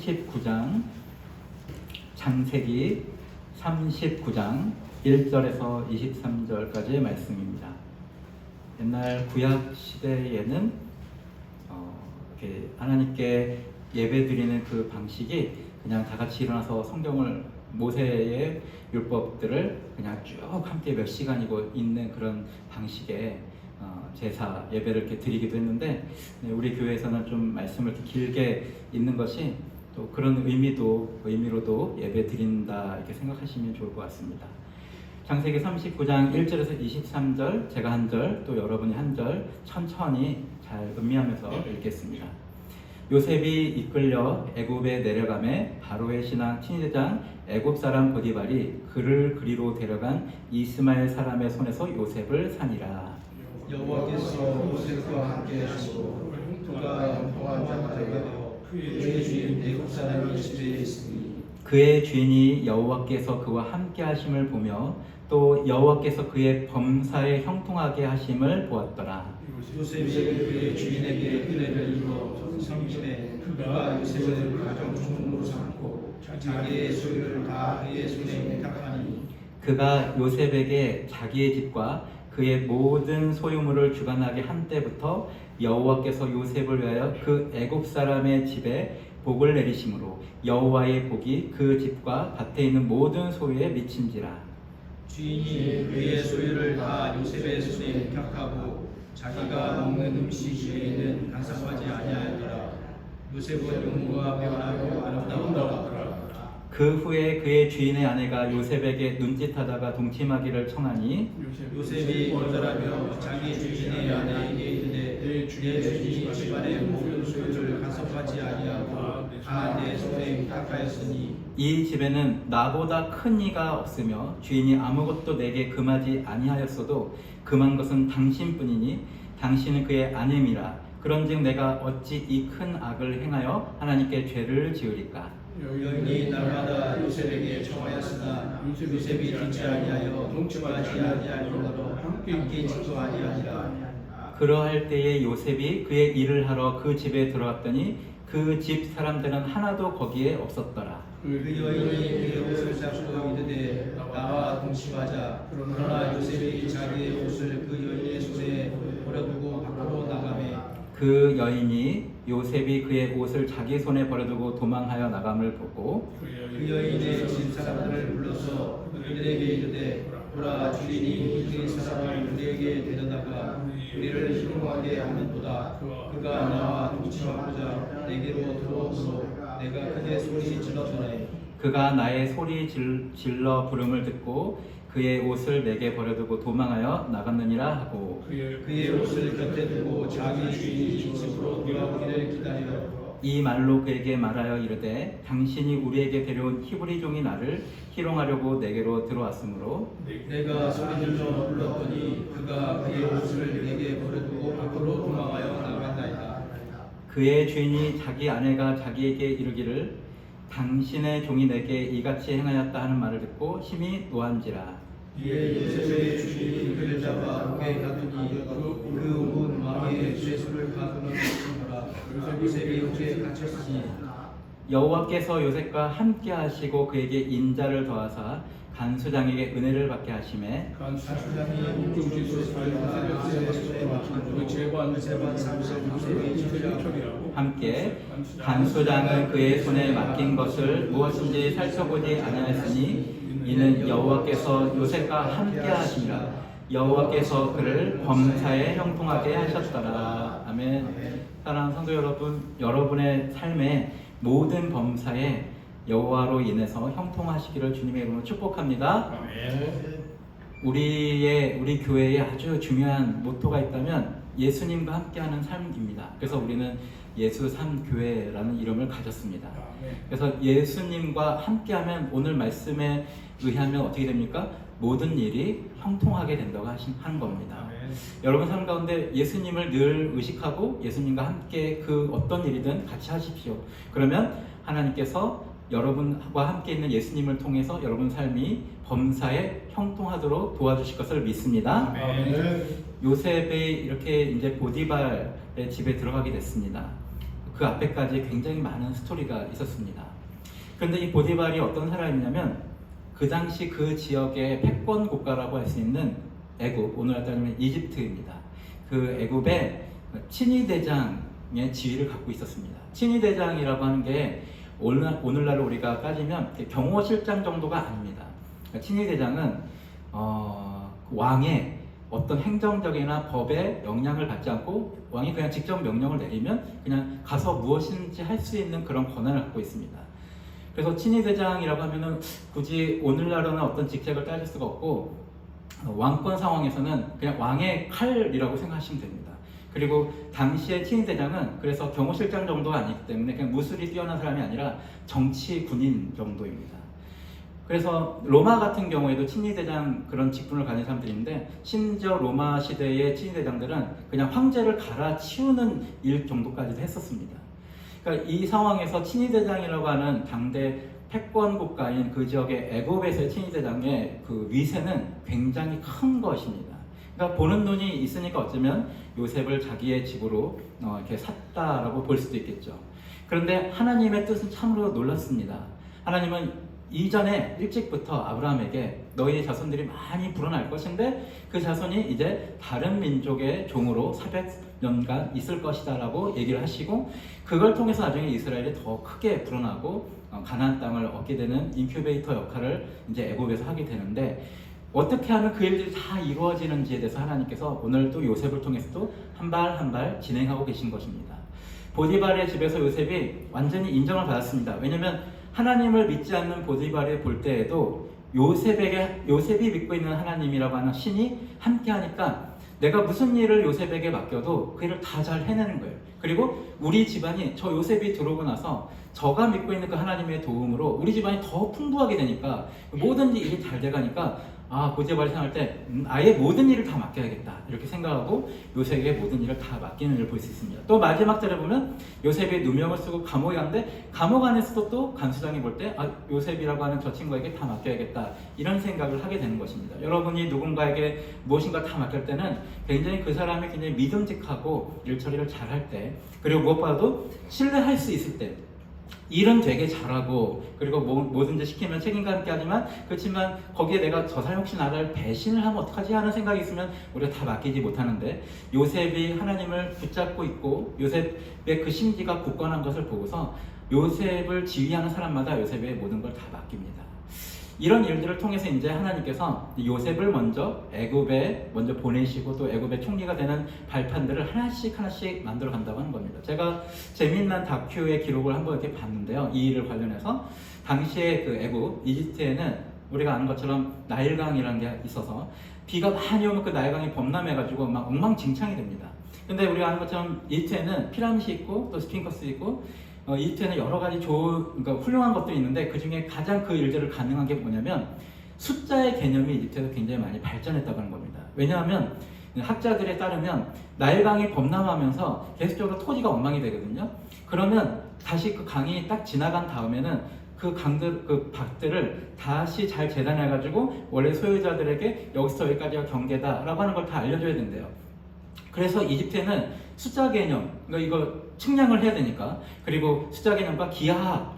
19장 창세기 39장 1절에서 23절까지의 말씀입니다. 옛날 구약 시대에는 이렇게 하나님께 예배드리는 그 방식이 그냥 다 같이 일어나서 성경을 모세의 율법들을 그냥 쭉 함께 몇 시간이고 있는 그런 방식의 제사 예배를 이렇게 드리기도 했는데, 우리 교회에서는 좀 말씀을 이렇게 길게 읽는 것이 또 그런 의미로도 예배 드린다 이렇게 생각하시면 좋을 것 같습니다. 창세기 39장 1절에서 23절, 제가 한 절, 또 여러분이 한 절 천천히 잘 음미하면서 읽겠습니다. 요셉이 이끌려 애굽에 내려가매 바로의 신하 친위대장 애굽 사람 보디발이 그를 그리로 데려간 이스마엘 사람의 손에서 요셉을 산이라. 여호와께서 요셉과 함께 하시고 그가 형통한 자가 되어 그의 주인 애굽 사람이 집에 있으니 그의 주인이 여호와께서 그와 함께 하심을 보며 또 여호와께서 그의 범사에 형통하게 하심을 보았더라. 요셉이 그의 주인에게 은혜를 입어 성심에 그가 요셉을 가정 종으로 삼고 자기의 소유를 다 그의 손에 위탁하니 그가 요셉에게 자기의 집과 그의 모든 소유물을 주관하게 한 때부터 여호와께서 요셉을 위하여 그 애굽 사람의 집에 복을 내리심으로 여호와의 복이 그 집과 밭에 있는 모든 소유에 미친지라. 주인이 그의 소유를 다 요셉의 손에 위탁하고 자기가 먹는 음식 외에는 간섭하지 아니하였더라. 요셉은 용모가 변하고 아름다웠더라. 그 후에 그의 주인의 아내가 요셉에게 눈짓하다가 동침하기를 청하니 요셉이 거절하며 자기 주인의 아내에게 이르되 내 주인이 집안의 모든 소유를 간섭하지 아니하고 다 내 손에 위탁하였으니 이 집에는 나보다 큰 이가 없으며 주인이 아무것도 내게 금하지 아니하였어도 금한 것은 당신뿐이니 당신은 그의 아내미라. 그런즉 내가 어찌 이 큰 악을 행하여 하나님께 죄를 지으리까. 여인이 날마다 요셉에게 청하였으나 요셉이 듣지 아니하여 동침하지 아니할 정도로 함께 짓도 아니하니라. 그러할 때에 요셉이 그의 일을 하러 그 집에 들어갔더니 그 집 사람들은 하나도 거기에 없었더라. 그 여인이 그의 옷을 잡고 이르되 나와 동침하자. 그러나 요셉이 자기의 옷을 그 여인의 손에 버려두고 밖으로 나가매 그 여인이 요셉이 그의 옷을 자기 손에 버려두고 도망하여 나감을 보고 그 여인의 집 사람들을 불러서 그들에게 이르되 보라, 주인이 이 사람을 우리에게 데려다가 우리를 희롱하게 하는도다. 그가 나와 동침하고자 내게로 들어오므로 내가 그의 소리 질렀더니 그가 나의 소리 질러 부름을 듣고 그의 옷을 내게 버려두고 도망하여 나갔느니라 하고 그의 옷을 곁에 두고 자기 주인이 집으로 돌아오기를 기다려 이 말로 그에게 말하여 이르되 당신이 우리에게 데려온 히브리 종이 나를 희롱하려고 내게로 들어왔으므로 내가 소리질러 불렀더니 그가 그의 옷을 내게 버려두고 밖으로 도망하여 나간다이다. 그의 주인이 자기 아내가 자기에게 이르기를 당신의 종이 내게 이같이 행하였다 하는 말을 듣고 심히 노한지라. 이에 요셉의 주인이 그를 잡아 옥에 가두니 그온 왕의 죄수를 가두는 것이더라. 요셉이 옥에 갇혔으니 여호와께서 요셉과 함께 하시고 그에게 인자를 더하사 간수장에게 은혜를 받게 하심에 간수장이 함께 간수장은 그의 손에 맡긴 것을 무엇인지 살펴보지 아니하였으니 이는 여호와께서 요셉과 함께 하시니라. 여호와께서 그를 범사에 형통하게 하셨더라. 아멘. 사랑하는 성도 여러분, 여러분의 삶에 모든 범사에 여호와로 인해서 형통하시기를 주님의 이름으로 축복합니다. 우리 교회에 아주 중요한 모토가 있다면 예수님과 함께하는 삶입니다. 그래서 우리는 예수 삶 교회라는 이름을 가졌습니다. 그래서 예수님과 함께하면 오늘 말씀에 의하면 어떻게 됩니까? 모든 일이 형통하게 된다고 하는 겁니다. 여러분 삶 가운데 예수님을 늘 의식하고 예수님과 함께 그 어떤 일이든 같이 하십시오. 그러면 하나님께서 여러분과 함께 있는 예수님을 통해서 여러분 삶이 범사에 형통하도록 도와주실 것을 믿습니다. 요셉이 이렇게 이제 보디발의 집에 들어가게 됐습니다. 그 앞에까지 굉장히 많은 스토리가 있었습니다. 그런데 이 보디발이 어떤 사람이냐면 그 당시 그 지역의 패권 국가라고 할 수 있는 애굽, 오늘날 따지면 이집트입니다. 그 애굽의 친위대장의 지위를 갖고 있었습니다. 친위대장이라고 하는 게 오늘날 우리가 따지면 경호실장 정도가 아닙니다. 그러니까 친위대장은 왕의 어떤 행정적이나 법에 영향을 받지 않고 왕이 그냥 직접 명령을 내리면 그냥 가서 무엇인지 할 수 있는 그런 권한을 갖고 있습니다. 그래서 친위대장이라고 하면은 굳이 오늘날로는 어떤 직책을 따질 수가 없고 왕권 상황에서는 그냥 왕의 칼이라고 생각하시면 됩니다. 그리고 당시의 친위대장은 그래서 경호실장 정도가 아니기 때문에 그냥 무술이 뛰어난 사람이 아니라 정치 군인 정도입니다. 그래서 로마 같은 경우에도 친위대장 그런 직분을 가진 사람들인데 심지어 로마 시대의 친위대장들은 그냥 황제를 갈아치우는 일 정도까지도 했었습니다. 그러니까 이 상황에서 친위대장이라고 하는 당대 패권 국가인 그 지역의 애굽에서의 친위대장의 그 위세는 굉장히 큰 것입니다. 그러니까 보는 눈이 있으니까 어쩌면 요셉을 자기의 집으로 이렇게 샀다라고 볼 수도 있겠죠. 그런데 하나님의 뜻은 참으로 놀랐습니다. 하나님은 이전에 일찍부터 아브라함에게 너희의 자손들이 많이 불어날 것인데 그 자손이 이제 다른 민족의 종으로 400년간 있을 것이다 라고 얘기를 하시고 그걸 통해서 나중에 이스라엘이 더 크게 불어나고 가나안 땅을 얻게 되는 인큐베이터 역할을 이제 애굽에서 하게 되는데 어떻게 하면 그 일들이 다 이루어지는지에 대해서 하나님께서 오늘 또 요셉을 통해서도 한 발 한 발 진행하고 계신 것입니다. 보디발의 집에서 요셉이 완전히 인정을 받았습니다. 왜냐하면 하나님을 믿지 않는 보디발을 볼 때에도 요셉이 믿고 있는 하나님이라고 하는 신이 함께 하니까 내가 무슨 일을 요셉에게 맡겨도 그 일을 다 잘 해내는 거예요. 그리고 우리 집안이 저 요셉이 들어오고 나서 저가 믿고 있는 그 하나님의 도움으로 우리 집안이 더 풍부하게 되니까 모든 일이 잘 돼가니까 보디발이 생각할 때 아예 모든 일을 다 맡겨야겠다 이렇게 생각하고 요셉에게 모든 일을 다 맡기는 일을 볼 수 있습니다. 또 마지막 절에 보면 요셉이 누명을 쓰고 감옥에 갔는데 감옥 안에서도 또 간수장이 볼 때 요셉이라고 하는 저 친구에게 다 맡겨야겠다 이런 생각을 하게 되는 것입니다. 여러분이 누군가에게 무엇인가 다 맡길 때는 굉장히 그 사람이 굉장히 믿음직하고 일 처리를 잘할 때 그리고 무엇보다도 신뢰할 수 있을 때 일은 되게 잘하고 그리고 뭐든지 시키면 책임감 있게 하지만 그렇지만 거기에 내가 저 사람 혹시 나를 배신을 하면 어떡하지 하는 생각이 있으면 우리가 다 맡기지 못하는데 요셉이 하나님을 붙잡고 있고 요셉의 그 심지가 굳건한 것을 보고서 요셉을 지휘하는 사람마다 요셉의 모든 걸 다 맡깁니다. 이런 일들을 통해서 이제 하나님께서 요셉을 먼저 애굽에 먼저 보내시고 또 애굽의 총리가 되는 발판들을 하나씩 만들어 간다고 하는 겁니다. 제가 재미있는 다큐의 기록을 한번 이렇게 봤는데요. 이 일을 관련해서 당시에 그 애굽 이집트에는 우리가 아는 것처럼 나일강이라는 게 있어서 비가 많이 오면 그 나일강이 범람해가지고 막 엉망진창이 됩니다. 근데 우리가 아는 것처럼 이집트에는 피라밋이 있고 또 스핑커스 있고 이집트에는 여러 가지 그러니까 훌륭한 것들이 있는데 그 중에 가장 그 일들을 가능한 게 뭐냐면 숫자의 개념이 이집트에서 굉장히 많이 발전했다고 하는 겁니다. 왜냐하면 학자들에 따르면 나일강이 범람하면서 계속적으로 토지가 엉망이 되거든요. 그러면 다시 그 강이 딱 지나간 다음에는 그 밭들을 다시 잘 재단해가지고 원래 소유자들에게 여기서 여기까지가 경계다라고 하는 걸 다 알려줘야 된대요. 그래서 이집트에는 숫자 개념, 그러니까 이거 측량을 해야 되니까 그리고 숫자 개념과 기하학,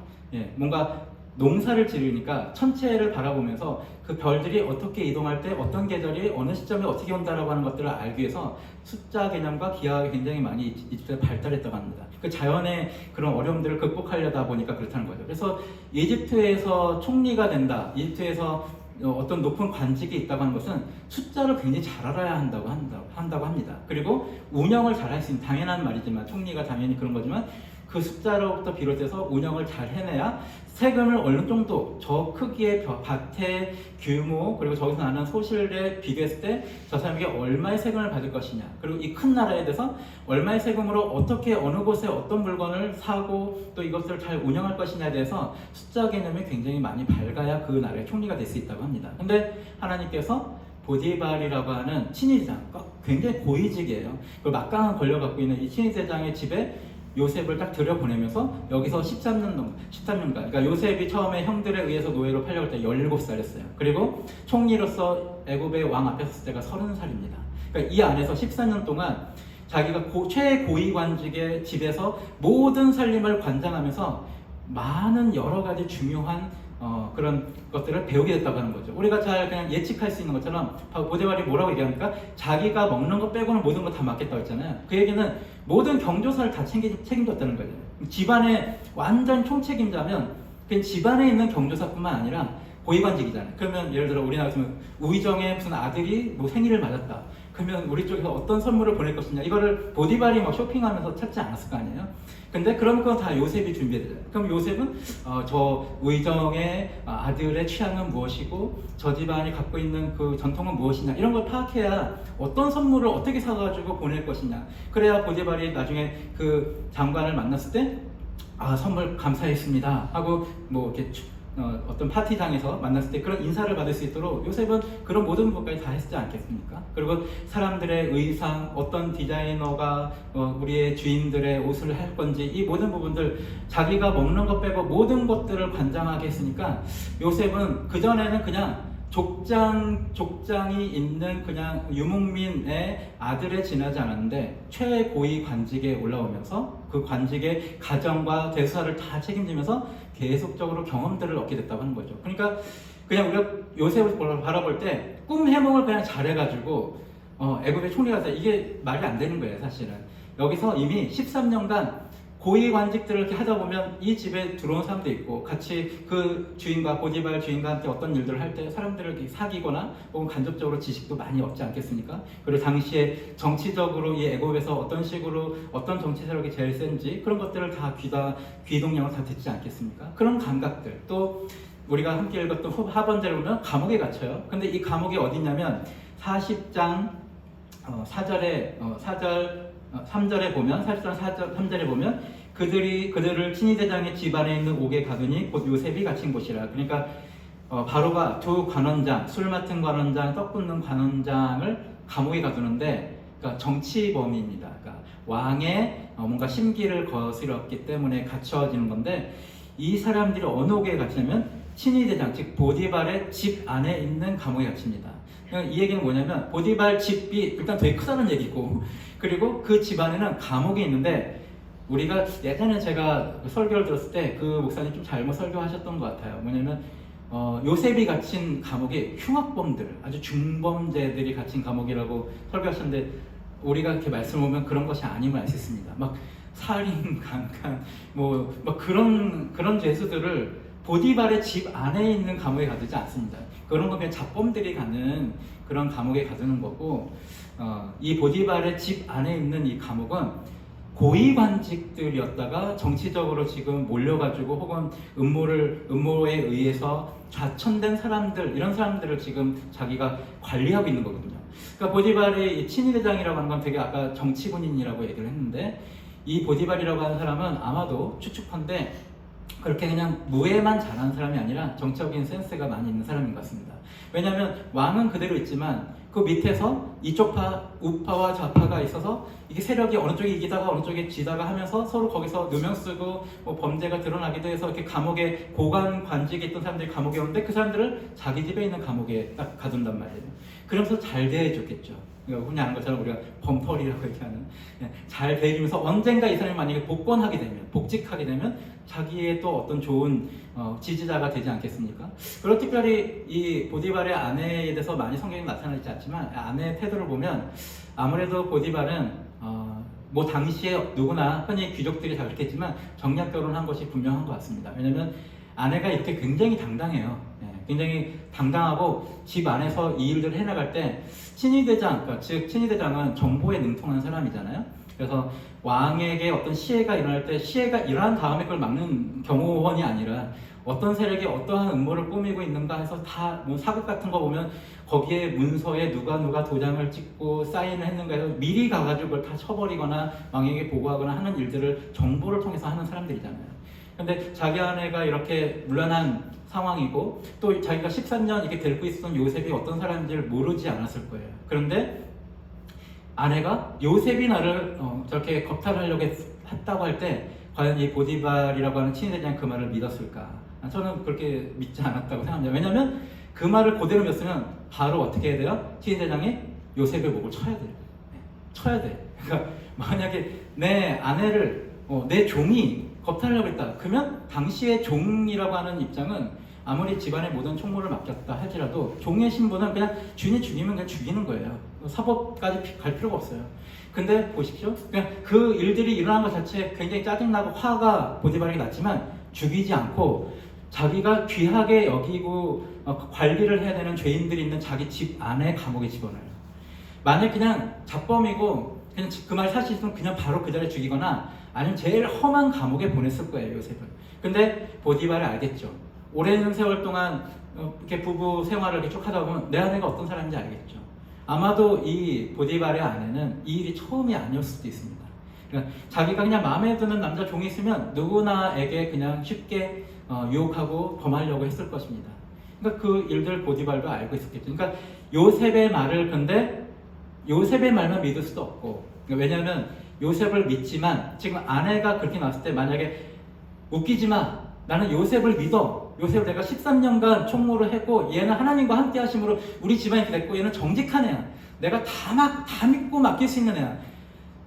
뭔가 농사를 지으니까 천체를 바라보면서 그 별들이 어떻게 이동할 때 어떤 계절이 어느 시점에 어떻게 온다라고 하는 것들을 알기 위해서 숫자 개념과 기하학이 굉장히 많이 이집트에 발달했다고 합니다. 그 자연의 그런 어려움들을 극복하려다 보니까 그렇다는 거죠. 그래서 이집트에서 총리가 된다, 이집트에서 어떤 높은 관직이 있다고 하는 것은 숫자를 굉장히 잘 알아야 한다고 합니다. 그리고 운영을 잘 할 수 있는 당연한 말이지만 총리가 당연히 그런 거지만 그 숫자로부터 비롯해서 운영을 잘 해내야 세금을 어느 정도 저 크기의 밭의 규모 그리고 저기서 나는 소실에 비교했을 때 저 사람에게 얼마의 세금을 받을 것이냐 그리고 이 큰 나라에 대해서 얼마의 세금으로 어떻게 어느 곳에 어떤 물건을 사고 또 이것을 잘 운영할 것이냐에 대해서 숫자 개념이 굉장히 많이 밝아야 그 나라의 총리가 될 수 있다고 합니다. 근데 하나님께서 보디발이라고 하는 친위대장 굉장히 고위직이에요. 그 막강한 권력을 갖고 있는 이 친위대장의 집에 요셉을 딱 들여보내면서 여기서 13년간 그러니까 요셉이 처음에 형들에 의해서 노예로 팔려갈 때 17살이었어요. 그리고 총리로서 애굽의 왕 앞에 섰을 때가 30살입니다. 그러니까 이 안에서 14년 동안 자기가 최고위관직의 집에서 모든 살림을 관장하면서 많은 여러 가지 중요한 그런 것들을 배우게 됐다고 하는 거죠. 우리가 잘 그냥 예측할 수 있는 것처럼 보디발이 뭐라고 얘기합니까? 자기가 먹는 것 빼고는 모든 거 다 맡겠다고 했잖아요. 그 얘기는 모든 경조사를 다 책임졌다는 거죠. 집안의 완전 총책임자면 그 집안에 있는 경조사뿐만 아니라 고위관직이잖아요. 그러면 예를 들어 우리나라 같으면 우의정의 무슨 아들이 뭐 생일을 맞았다. 그러면 우리 쪽에서 어떤 선물을 보낼 것이냐, 이거를 보디발이 뭐 쇼핑하면서 찾지 않았을 거 아니에요. 근데 그런 건 다 요셉이 준비해드려요. 그럼 요셉은 저 우의정의 아들의 취향은 무엇이고 저 집안이 갖고 있는 그 전통은 무엇이냐, 이런 걸 파악해야 어떤 선물을 어떻게 사가지고 보낼 것이냐. 그래야 보디발이 나중에 그 장관을 만났을 때 선물 감사했습니다 하고 뭐 이렇게 어떤 파티장에서 만났을 때 그런 인사를 받을 수 있도록 요셉은 그런 모든 부분까지 다 했지 않겠습니까? 그리고 사람들의 의상, 어떤 디자이너가 우리의 주인들의 옷을 할 건지, 이 모든 부분들 자기가 먹는 것 빼고 모든 것들을 관장하게 했으니까 요셉은 그전에는 그냥 족장이 있는 그냥 유목민의 아들에 지나지 않았는데 최고위 관직에 올라오면서 그 관직의 가정과 대수사를 다 책임지면서 계속적으로 경험들을 얻게 됐다고 하는 거죠. 그러니까 그냥 우리가 요셉을 바라볼 때 꿈 해몽을 그냥 잘해가지고 애굽의 총리가 돼, 이게 말이 안 되는 거예요. 사실은 여기서 이미 13년간 고위 관직들을 이렇게 하다 보면 이 집에 들어온 사람도 있고, 같이 그 주인과 보디발 주인과 함께 어떤 일들을 할 때 사람들을 이렇게 사귀거나 혹은 간접적으로 지식도 많이 얻지 않겠습니까? 그리고 당시에 정치적으로 이 애굽에서 어떤 식으로 어떤 정치 세력이 제일 센지 그런 것들을 다 귀동냥을 다 듣지 않겠습니까? 그런 감각들, 또 우리가 함께 읽었던 하번제를 보면 감옥에 갇혀요. 근데 이 감옥이 어디냐면 40장 3절에 보면, 40장 3절에 보면 그들을 친위대장의 집안에 있는 옥에 가두니 곧 요셉이 갇힌 곳이라. 그러니까 바로가 두 관원장, 술 맡은 관원장, 떡 굽는 관원장을 감옥에 가두는데, 그러니까 정치범입니다. 그러니까 왕의 뭔가 심기를 거스렸기 때문에 갇혀지는 건데, 이 사람들이 어느 옥에 갇히냐면 친위대장, 즉 보디발의 집 안에 있는 감옥에 갇힙니다. 이 얘기는 뭐냐면 보디발 집이 일단 되게 크다는 얘기고, 그리고 그 집안에는 감옥이 있는데, 우리가 예전에 제가 설교를 들었을 때 그 목사님 좀 잘못 설교하셨던 것 같아요. 뭐냐면 요셉이 갇힌 감옥이 흉악범들, 아주 중범죄들이 갇힌 감옥이라고 설교하셨는데, 우리가 이렇게 말씀을 보면 그런 것이 아님을 알 수 있습니다. 막 살인, 강간, 막 그런 죄수들을 보디발의 집 안에 있는 감옥에 가두지 않습니다. 그런 건 그냥 잡범들이 가는 그런 감옥에 가두는 거고, 이 보디발의 집 안에 있는 이 감옥은 고위관직들이었다가 정치적으로 지금 몰려가지고 혹은 음모에 의해서 좌천된 사람들, 이런 사람들을 지금 자기가 관리하고 있는 거거든요. 그러니까 보디발이 친위대장이라고 하는 건 되게 아까 정치군인이라고 얘기를 했는데, 이 보디발이라고 하는 사람은 아마도 추측컨대 그렇게 그냥 무예만 잘하는 사람이 아니라 정치적인 센스가 많이 있는 사람인 것 같습니다. 왜냐하면 왕은 그대로 있지만 그 밑에서 이쪽 파, 우파와 좌파가 있어서 이게 세력이 어느 쪽이 이기다가 어느 쪽에 지다가 하면서 서로 거기서 누명 쓰고 범죄가 드러나기도 해서 이렇게 감옥에 고관 관직에 있던 사람들이 감옥에 오는데, 그 사람들을 자기 집에 있는 감옥에 딱 가둔단 말이에요. 그러면서 잘 대해줬겠죠. 흔히 아는 것처럼 우리가 범펄이라고 얘기하는, 잘 대해주면서 언젠가 이 사람이 만약에 복직하게 되면 자기의 또 어떤 좋은 지지자가 되지 않겠습니까? 그리고 특별히 이 보디발의 아내에 대해서 많이 성경에 나타나지 않지만, 아내의 태도를 보면 아무래도 보디발은 뭐 당시에 누구나 흔히 귀족들이 다 그렇게 했지만 정략 결혼한 것이 분명한 것 같습니다. 왜냐면 아내가 이렇게 굉장히 당당해요. 굉장히 당당하고 집 안에서 이 일들을 해나갈 때 친위대장, 그러니까 즉 친위대장은 정보에 능통한 사람이잖아요. 그래서 왕에게 어떤 시해가 일어날 때 시해가 일어난 다음에 그걸 막는 경호원이 아니라 어떤 세력이 어떠한 음모를 꾸미고 있는가 해서 다 뭐 사극 같은 거 보면 거기에 문서에 누가 도장을 찍고 사인을 했는가 해서 미리 가가지고 그걸 다 쳐버리거나 왕에게 보고하거나 하는 일들을 정보를 통해서 하는 사람들이잖아요. 근데 자기 아내가 이렇게 물러난 상황이고, 또 자기가 13년 이렇게 데리고 있었던 요셉이 어떤 사람인지를 모르지 않았을 거예요. 그런데 아내가 요셉이 나를 저렇게 겁탈하려고 했다고 할 때 과연 이 보디발이라고 하는 친위대장이 그 말을 믿었을까? 저는 그렇게 믿지 않았다고 생각합니다. 왜냐하면 그 말을 그대로 믿었으면 바로 어떻게 해야 돼요? 친위대장이 요셉의 목을 쳐야 돼요. 쳐야 돼. 그러니까 만약에 내 아내를 내 종이 겁탈하려고 했다. 그러면 당시의 종이라고 하는 입장은 아무리 집안의 모든 총무를 맡겼다 할지라도 종의 신분은 그냥 주인이 죽이면 그냥 죽이는 거예요. 사법까지 갈 필요가 없어요. 근데 보십시오. 그냥 그 일들이 일어난 것 자체에 굉장히 짜증나고 화가 보디발에게 났지만 죽이지 않고 자기가 귀하게 여기고 관리를 해야 되는 죄인들이 있는 자기 집 안에 감옥에 집어넣어요. 만약 그냥 잡범이고 그냥 그 말 사실 있으면 그냥 바로 그 자리에 죽이거나 아니면 제일 험한 감옥에 보냈을 거예요, 요셉은. 근데 보디발이 알겠죠. 오랜 세월 동안 이렇게 부부 생활을 이렇게 쭉 하다 보면 내 아내가 어떤 사람인지 알겠죠. 아마도 이 보디발의 아내는 이 일이 처음이 아니었을 수도 있습니다. 그러니까 자기가 그냥 마음에 드는 남자 종이 있으면 누구나에게 그냥 쉽게 유혹하고 범하려고 했을 것입니다. 그러니까 그 일들 보디발도 알고 있었겠죠. 그러니까 요셉의 말을 근데 요셉의 말만 믿을 수도 없고, 그러니까 왜냐하면 요셉을 믿지만 지금 아내가 그렇게 나왔을 때 만약에 웃기지 마, 나는 요셉을 믿어, 요셉을 내가 13년간 총무를 했고 얘는 하나님과 함께 하심으로 우리 집안이 됐고 얘는 정직한 애야, 내가 다 믿고 맡길 수 있는 애야,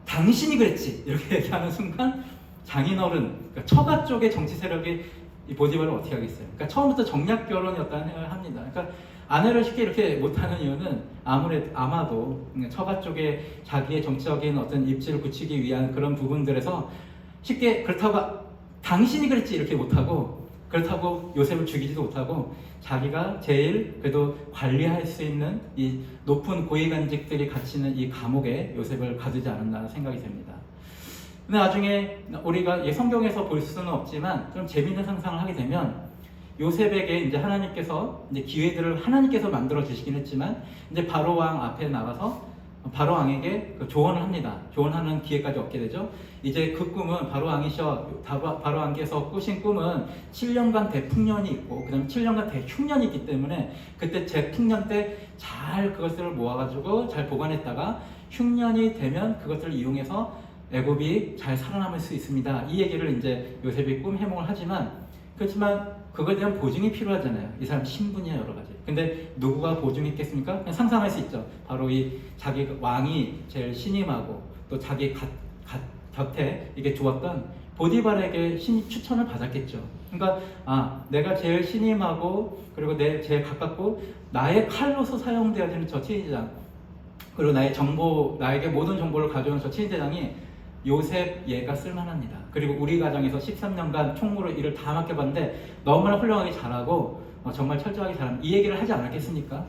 당신이 그랬지, 이렇게 얘기하는 순간 장인어른, 그러니까 처가 쪽의 정치 세력이 이 보디발을 어떻게 하겠어요? 그러니까 처음부터 정략 결혼이었다는 생각을 합니다. 그러니까 아내를 쉽게 이렇게 못하는 이유는 아마도 처가 쪽에 자기의 정치적인 어떤 입지를 굳히기 위한 그런 부분들에서 쉽게 그렇다고 당신이 그랬지 이렇게 못하고, 그렇다고 요셉을 죽이지도 못하고 자기가 제일 그래도 관리할 수 있는 이 높은 고위관직들이 갇히는 이 감옥에 요셉을 가두지 않았나 생각이 됩니다. 근데 나중에 우리가 성경에서 볼 수는 없지만 좀 재미있는 상상을 하게 되면 요셉에게 이제 하나님께서 이제 기회들을 하나님께서 만들어 주시긴 했지만 이제 바로 왕 앞에 나가서 바로 왕에게 조언을 합니다. 조언하는 기회까지 얻게 되죠. 이제 그 꿈은 바로 왕께서 꾸신 꿈은 7년간 대풍년이 있고 그다음에 7년간 대흉년이 있기 때문에 그때 대풍년 때 잘 그것을 모아가지고 잘 보관했다가 흉년이 되면 그것을 이용해서 애굽이 잘 살아남을 수 있습니다. 이 얘기를 이제 요셉이 꿈 해몽을 하지만 그렇지만 그거에 대한 보증이 필요하잖아요. 이 사람 신분이야 여러 가지. 근데 누구가 보증이 있겠습니까? 그냥 상상할 수 있죠. 바로 이 자기 왕이 제일 신임하고 또 자기 곁에 이게 좋았던 보디발에게 추천을 받았겠죠. 그러니까 내가 제일 신임하고 그리고 제일 가깝고 나의 칼로서 사용되어야 되는 저 친위대장, 그리고 나에게 모든 정보를 가져오는 저 친위대장이 요셉 얘가 쓸만합니다. 그리고 우리 가정에서 13년간 총무로 일을 다 맡겨봤는데 너무나 훌륭하게 잘하고 정말 철저하게 잘하는 이 얘기를 하지 않았겠습니까?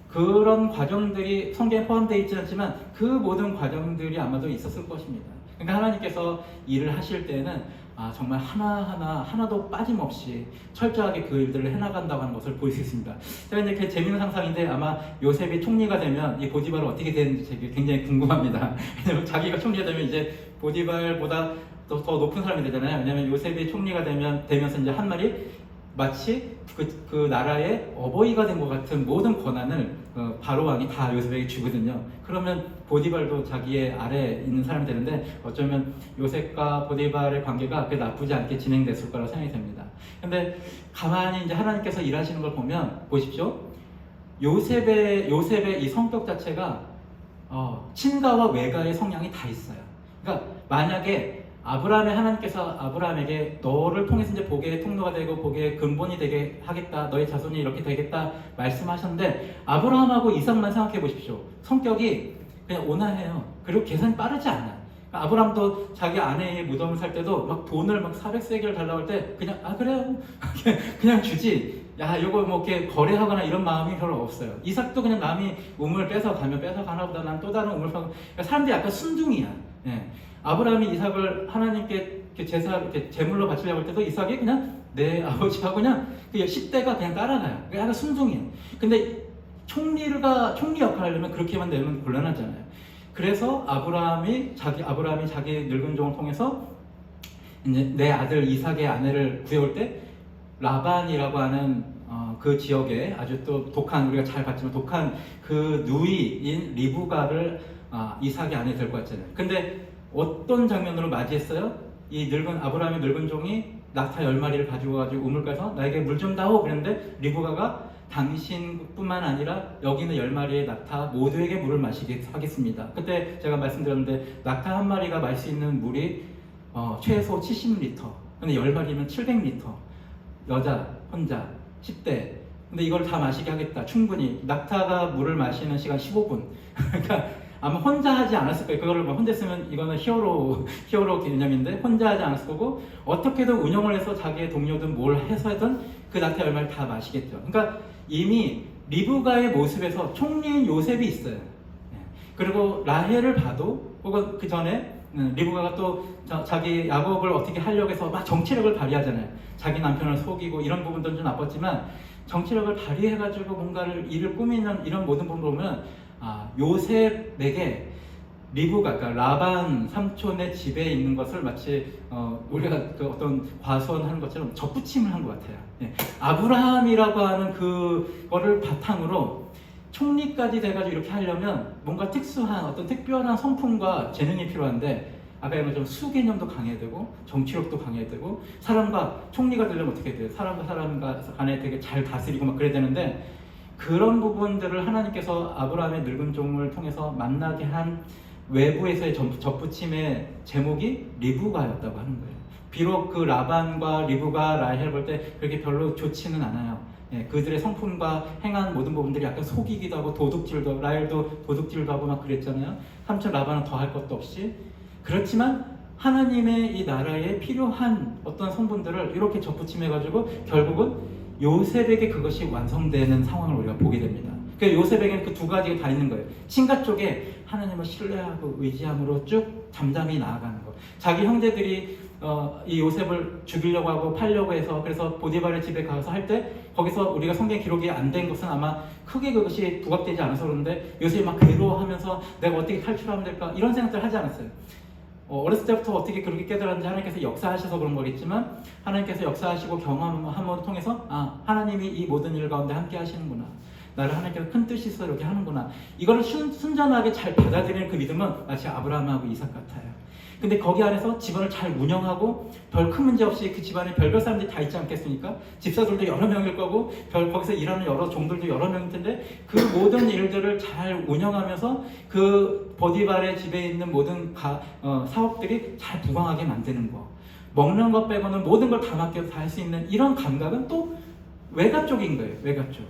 그런 과정들이 성경에 포함되어 있지는 않지만 그 모든 과정들이 아마도 있었을 것입니다. 그러니까 하나님께서 일을 하실 때는 정말 하나도 빠짐없이 철저하게 그 일들을 해나간다고 하는 것을 볼 수 있습니다. 제가 이제 그 재밌는 상상인데 아마 요셉이 총리가 되면 이 보디발은 어떻게 되는지 되게 굉장히 궁금합니다. 왜냐면 자기가 총리가 되면 이제 보디발보다 더 높은 사람이 되잖아요. 왜냐면 요셉이 총리가 되면서 이제 한 말이 마치 그 나라의 어버이가 된 것 같은 모든 권한을 바로 왕이 다 요셉에게 주거든요. 그러면 보디발도 자기의 아래에 있는 사람이 되는데 어쩌면 요셉과 보디발의 관계가 그렇게 나쁘지 않게 진행됐을 거라고 생각이 됩니다. 근데 가만히 이제 하나님께서 일하시는 걸 보면 보십시오. 요셉의 이 성격 자체가 친가와 외가의 성향이 다 있어요. 그러니까 만약에 하나님께서 아브라함에게 너를 통해서 이제 복의 통로가 되고 복의 근본이 되게 하겠다, 너의 자손이 이렇게 되겠다 말씀하셨는데 아브라함하고 이삭만 생각해 보십시오. 성격이 그냥 온화해요. 그리고 계산이 빠르지 않아요. 그러니까 아브라함도 자기 아내의 무덤을 살 때도 막 돈을 400세겔 달라고 할 때 그냥 그래요 그냥 주지, 이거 뭐 이렇게 거래하거나 이런 마음이 별로 없어요. 이삭도 그냥 남이 우물 뺏어가나 보다 난 또 다른 우물 파고. 그러니까 사람들이 약간 순둥이야. 아브라함이 이삭을 하나님께 제물로 바치려고 할 때도 이삭이 그냥 내 아버지하고 그냥 10대가 그냥 따라가요. 약간 순둥이에요. 근데 총리 역할을 하려면 그렇게만 되면 곤란하잖아요. 그래서 아브라함이 자기 늙은 종을 통해서 이제 내 아들 이삭의 아내를 구해올 때 라반이라고 하는 그 지역에 아주 또 독한, 우리가 잘 봤지만 독한 그 누이인 리브가를 이삭의 아내에 데리고 왔잖아요. 근데 어떤 장면으로 맞이했어요? 이 아브라함의 늙은 종이 낙타 10마리를 가지고 우물가에서 나에게 물 좀 다오 그랬는데 리브가가 당신뿐만 아니라 여기 있는 10마리의 낙타 모두에게 물을 마시게 하겠습니다. 그때 제가 말씀드렸는데 낙타 한 마리가 마실 수 있는 물이 최소 70리터, 근데 10마리면 700리터. 여자 혼자 10대. 근데 이걸 다 마시게 하겠다. 충분히 낙타가 물을 마시는 시간 15분. 그러니까 아마 혼자 하지 않았을 거예요. 그거를 뭐 혼자 쓰면 이거는 히어로 개념인데 혼자 하지 않았을 거고, 어떻게든 운영을 해서 자기의 동료든 뭘 해서든 그 낙타 10마리 다 마시겠죠. 그러니까 이미 리브가의 모습에서 총리인 요셉이 있어요. 그리고 라헬을 봐도, 혹은 그 전에 리브가가 또 자기 야곱을 어떻게 하려고 해서 막 정치력을 발휘하잖아요. 자기 남편을 속이고 이런 부분들은 좀 나빴지만 정치력을 발휘해가지고 뭔가를 일을 꾸미는 이런 모든 부분을 보면 요셉에게 리브가, 그러니까 라반 삼촌의 집에 있는 것을 마치 우리가 그 어떤 과수원하는 것처럼 접붙임을 한 것 같아요. 아브라함이라고 하는 그거를 바탕으로 총리까지 돼가지고 이렇게 하려면 뭔가 특수한 어떤 특별한 성품과 재능이 필요한데, 아까 얘기한 좀 수개념도 강해야 되고 정치력도 강해야 되고, 사람과 총리가 되려면 어떻게 돼요? 사람과 사람 간에 되게 잘 다스리고 막 그래야 되는데, 그런 부분들을 하나님께서 아브라함의 늙은 종을 통해서 만나게 한 외부에서의 접붙임의 제목이 리브가였다고 하는 거예요. 비록 그 라반과 리브가 라헬 볼 때 그렇게 별로 좋지는 않아요. 그들의 성품과 행한 모든 부분들이 약간 속이기도 하고 도둑질도, 라헬도 도둑질도 하고 막 그랬잖아요. 삼촌 라반은 더할 것도 없이. 그렇지만 하나님의 이 나라에 필요한 어떤 성분들을 이렇게 접붙임해가지고 결국은 요셉에게 그것이 완성되는 상황을 우리가 보게 됩니다. 그러니까 요셉에게는 그 두 가지가 다 있는 거예요. 친가 쪽에 하나님을 신뢰하고 의지함으로 쭉 잠잠히 나아가는 것. 자기 형제들이 이 요셉을 죽이려고 하고 팔려고 해서, 그래서 보디발의 집에 가서 할 때 거기서 우리가 성경 기록이 안 된 것은 아마 크게 그것이 부각되지 않아서 그런데 요셉이 막 괴로워하면서 내가 어떻게 탈출하면 될까 이런 생각들 하지 않았어요. 어렸을 때부터 어떻게 그렇게 깨달았는지 하나님께서 역사하셔서 그런 거겠지만, 하나님께서 역사하시고 경험함을 통해서 하나님이 이 모든 일 가운데 함께 하시는구나, 나를 하나님께서 큰 뜻이 있어 이렇게 하는구나, 이거를 순전하게 잘 받아들이는 그 믿음은 마치 아브라함하고 이삭 같아요. 근데 거기 안에서 집안을 잘 운영하고 별 큰 문제 없이 그 집안에 별별 사람들이 다 있지 않겠습니까? 집사들도 여러 명일 거고 거기서 일하는 여러 종들도 여러 명일 텐데, 그 모든 일들을 잘 운영하면서 그 보디발의 집에 있는 모든 사업들이 잘 부강하게 만드는 거, 먹는 것 빼고는 모든 걸 다 맡겨서 다 할 수 있는 이런 감각은 또 외가 쪽인 거예요. 외가 쪽.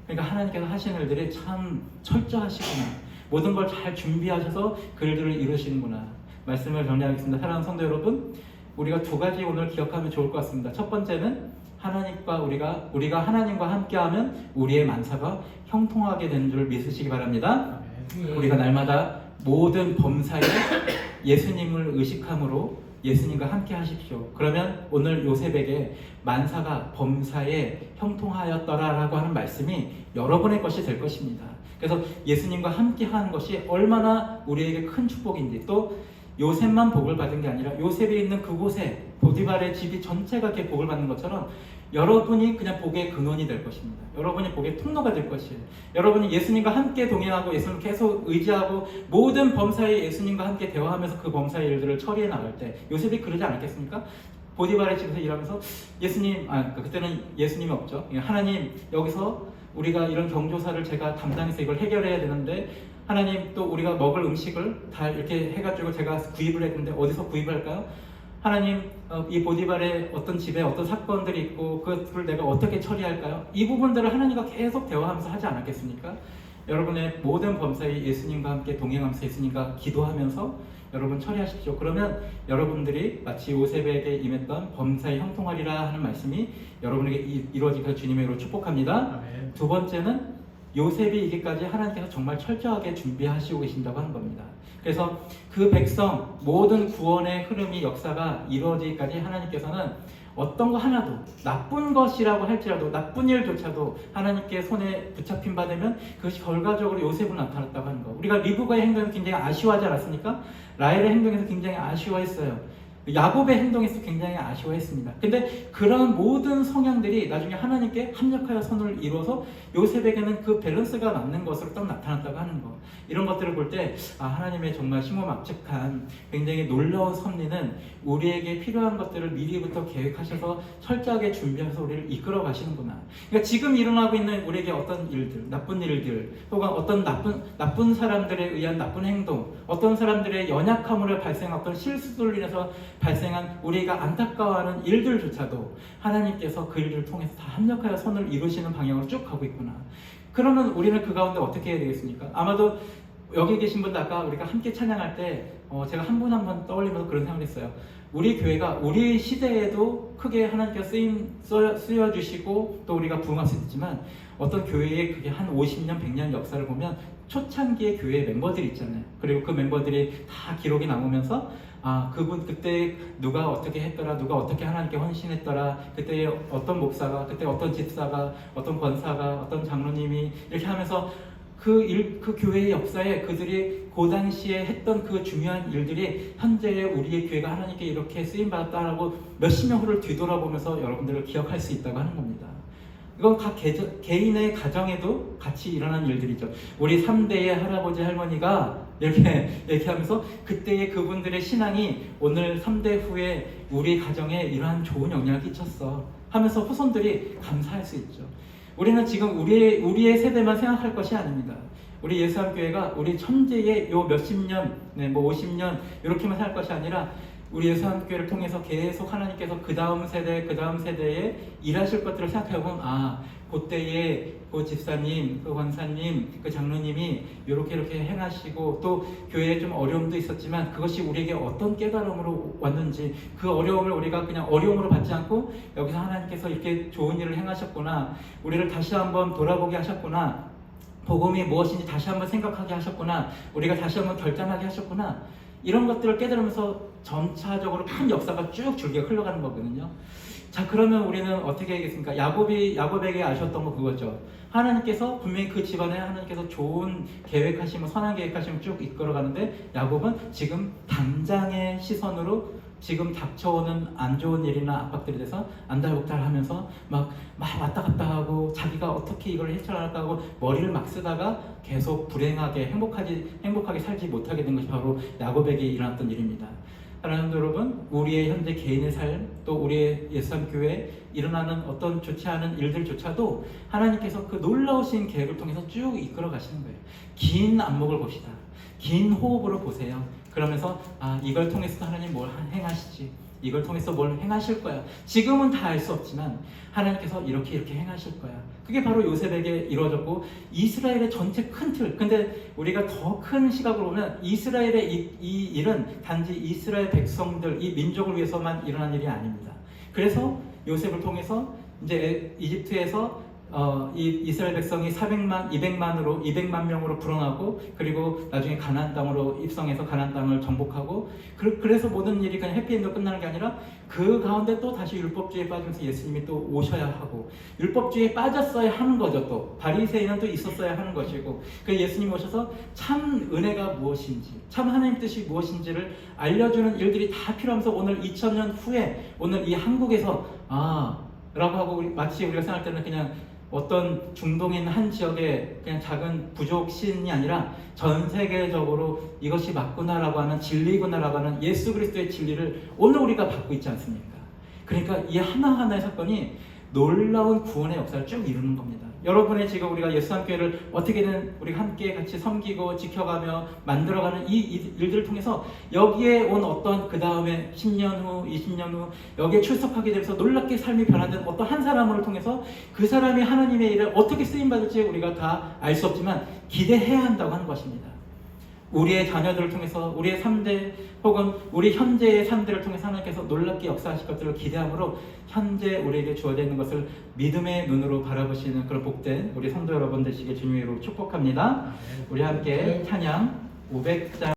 그러니까 하나님께서 하시는 일들이 참 철저하시구나, 모든 걸 잘 준비하셔서 그 일들을 이루시는구나. 말씀을 정리하겠습니다. 사랑하는 성도 여러분, 우리가 두 가지 오늘 기억하면 좋을 것 같습니다. 첫 번째는 하나님과 우리가 하나님과 함께하면 우리의 만사가 형통하게 되는 줄 믿으시기 바랍니다. 우리가 날마다 모든 범사에 예수님을 의식함으로 예수님과 함께 하십시오. 그러면 오늘 요셉에게 만사가 범사에 형통하였더라라고 하는 말씀이 여러분의 것이 될 것입니다. 그래서 예수님과 함께 하는 것이 얼마나 우리에게 큰 축복인지, 또 요셉만 복을 받은 게 아니라 요셉이 있는 그곳에 보디발의 집이 전체가 이렇게 복을 받는 것처럼 여러분이 그냥 복의 근원이 될 것입니다. 여러분이 복의 통로가 될 것이에요. 여러분이 예수님과 함께 동행하고 예수님을 계속 의지하고 모든 범사에 예수님과 함께 대화하면서 그 범사의 일들을 처리해 나갈 때, 요셉이 그러지 않았겠습니까? 보디발의 집에서 일하면서 예수님, 그때는 예수님이 없죠. 하나님, 여기서 우리가 이런 경조사를 제가 담당해서 이걸 해결해야 되는데, 하나님, 또 우리가 먹을 음식을 다 이렇게 해가지고 제가 구입을 했는데 어디서 구입할까요? 하나님, 이 보디발의 어떤 집에 어떤 사건들이 있고 그것을 내가 어떻게 처리할까요? 이 부분들을 하나님과 계속 대화하면서 하지 않았겠습니까? 여러분의 모든 범사에 예수님과 함께 동행하면서 예수님과 기도하면서 여러분 처리하십시오. 그러면 여러분들이 마치 요셉에게 임했던 범사에 형통하리라 하는 말씀이 여러분에게 이루어지게 주님의 이름으로 축복합니다. 아멘. 두 번째는 요셉이 이기까지 하나님께서 정말 철저하게 준비하시고 계신다고 하는 겁니다. 그래서 그 백성 모든 구원의 흐름이 역사가 이루어지기까지 하나님께서는 어떤 거 하나도, 나쁜 것이라고 할지라도 나쁜 일조차도 하나님께 손에 붙잡힌 바 되면 그것이 결과적으로 요셉으로 나타났다고 하는 거. 우리가 리브가의 행동에서 굉장히 아쉬워하지 않았습니까? 라헬의 행동에서 굉장히 아쉬워했어요. 야곱의 행동에서 굉장히 아쉬워했습니다. 근데 그런 모든 성향들이 나중에 하나님께 합력하여 선을 이루어서 요셉에게는 그 밸런스가 맞는 것으로 딱 나타났다고 하는 거. 이런 것들을 볼 때 하나님의 정말 심오막측한 굉장히 놀라운 섭리는 우리에게 필요한 것들을 미리부터 계획하셔서 철저하게 준비해서 우리를 이끌어 가시는구나. 그러니까 지금 일어나고 있는 우리에게 어떤 일들, 나쁜 일들, 혹은 어떤 나쁜 사람들에 의한 나쁜 행동, 어떤 사람들의 연약함으로 발생한 어떤 실수들로 인해서 발생한 우리가 안타까워하는 일들조차도 하나님께서 그 일들을 통해서 다 합력하여 선을 이루시는 방향으로 쭉 가고 있구나. 그러면 우리는 그 가운데 어떻게 해야 되겠습니까? 아마도 여기 계신 분들 아까 우리가 함께 찬양할 때 제가 한 분 한 분 떠올리면서 그런 생각을 했어요. 우리 교회가 우리 시대에도 크게 하나님께서 쓰여주시고 또 우리가 부흥할 수 있지만 어떤 교회의 그게 한 50년, 100년 역사를 보면 초창기의 교회 멤버들이 있잖아요. 그리고 그 멤버들이 다 기록이 남으면서 그분 그때 누가 어떻게 했더라, 누가 어떻게 하나님께 헌신했더라, 그때 어떤 목사가, 그때 어떤 집사가, 어떤 권사가, 어떤 장로님이 이렇게 하면서 그 교회의 역사에 그들이 그 당시에 했던 그 중요한 일들이 현재의 우리의 교회가 하나님께 이렇게 쓰임받았다라고 몇십 년 후를 뒤돌아보면서 여러분들을 기억할 수 있다고 하는 겁니다. 이건 각 개인의 가정에도 같이 일어난 일들이죠. 우리 3대의 할아버지 할머니가 이렇게 얘기하면서 그때의 그분들의 신앙이 오늘 3대 후에 우리 가정에 이러한 좋은 영향을 끼쳤어 하면서 후손들이 감사할 수 있죠. 우리는 지금 우리의 세대만 생각할 것이 아닙니다. 우리 예수함교회가 우리 천재의 요 몇십 년, 뭐 50년 이렇게만 살 것이 아니라 우리 예수함교회를 통해서 계속 하나님께서 그 다음 세대에 일하실 것들을 생각해보면 그때에 그 집사님, 그 권사님, 그 장로님이 이렇게 행하시고 또 교회에 좀 어려움도 있었지만 그것이 우리에게 어떤 깨달음으로 왔는지 그 어려움을 우리가 그냥 어려움으로 받지 않고 여기서 하나님께서 이렇게 좋은 일을 행하셨구나, 우리를 다시 한번 돌아보게 하셨구나, 복음이 무엇인지 다시 한번 생각하게 하셨구나, 우리가 다시 한번 결단하게 하셨구나, 이런 것들을 깨달으면서 점차적으로 큰 역사가 쭉 줄기가 흘러가는 거거든요. 자, 그러면 우리는 어떻게 하겠습니까? 야곱에게 아셨던 거 그거죠. 하나님께서 분명히 그 집안에 하나님께서 좋은 계획하시면 선한 계획하시면 쭉 이끌어가는데 야곱은 지금 당장의 시선으로 지금 닥쳐오는 안 좋은 일이나 압박들에 대해서 안달복달하면서 막 왔다 갔다 하고 자기가 어떻게 이걸 해결할까 하고 머리를 막 쓰다가 계속 불행하게 행복하게 살지 못하게 된 것이 바로 야곱에게 일어났던 일입니다. 사랑하는 여러분, 우리의 현재 개인의 삶, 또 우리의 예수함교회에 일어나는 어떤 좋지 않은 일들조차도 하나님께서 그 놀라우신 계획을 통해서 쭉 이끌어 가시는 거예요. 긴 안목을 봅시다. 긴 호흡으로 보세요. 그러면서 이걸 통해서 하나님 뭘 행하시지, 이걸 통해서 뭘 행하실 거야. 지금은 다 알 수 없지만 하나님께서 이렇게 행하실 거야. 그게 바로 요셉에게 이루어졌고 이스라엘의 전체 큰 틀. 근데 우리가 더 큰 시각으로 보면 이스라엘의 이 일은 단지 이스라엘 백성들, 이 민족을 위해서만 일어난 일이 아닙니다. 그래서 요셉을 통해서 이제 이집트에서 이 이스라엘 백성이 200만 명으로 불어나고 그리고 나중에 가나안 땅으로 입성해서 가나안 땅을 정복하고 그래서 모든 일이 그냥 해피엔드로 끝나는 게 아니라 그 가운데 또 다시 율법주의에 빠지면서 예수님이 또 오셔야 하고 율법주의에 빠졌어야 하는 거죠. 또 바리새인은 또 있었어야 하는 것이고 그 예수님 오셔서 참 은혜가 무엇인지 참 하나님 뜻이 무엇인지를 알려주는 일들이 다 필요하면서 오늘 2000년 후에 오늘 이 한국에서 라고 하고 마치 우리가 생각할 때는 그냥 어떤 중동에 있는 한 지역의 그냥 작은 부족 시인이 아니라 전 세계적으로 이것이 맞구나라고 하는 진리구나라고 하는 예수 그리스도의 진리를 오늘 우리가 받고 있지 않습니까? 그러니까 이 하나하나의 사건이 놀라운 구원의 역사를 쭉 이루는 겁니다. 여러분의 지금 우리가 예수함교회를 어떻게든 우리가 함께 같이 섬기고 지켜가며 만들어가는 이 일들을 통해서 여기에 온 어떤 그 다음에 10년 후, 20년 후 여기에 출석하게 되면서 놀랍게 삶이 변화된 어떤 한 사람을 통해서 그 사람이 하나님의 일을 어떻게 쓰임받을지 우리가 다 알 수 없지만 기대해야 한다고 하는 것입니다. 우리의 자녀들을 통해서 우리의 3대 혹은 우리 현재의 삶들을 통해서 하나님께서 놀랍게 역사하실 것들을 기대함으로 현재 우리에게 주어져 있는 것을 믿음의 눈으로 바라보시는 그런 복된 우리 성도 여러분 되시길 주님의 이름으로 축복합니다. 우리 함께 찬양 500장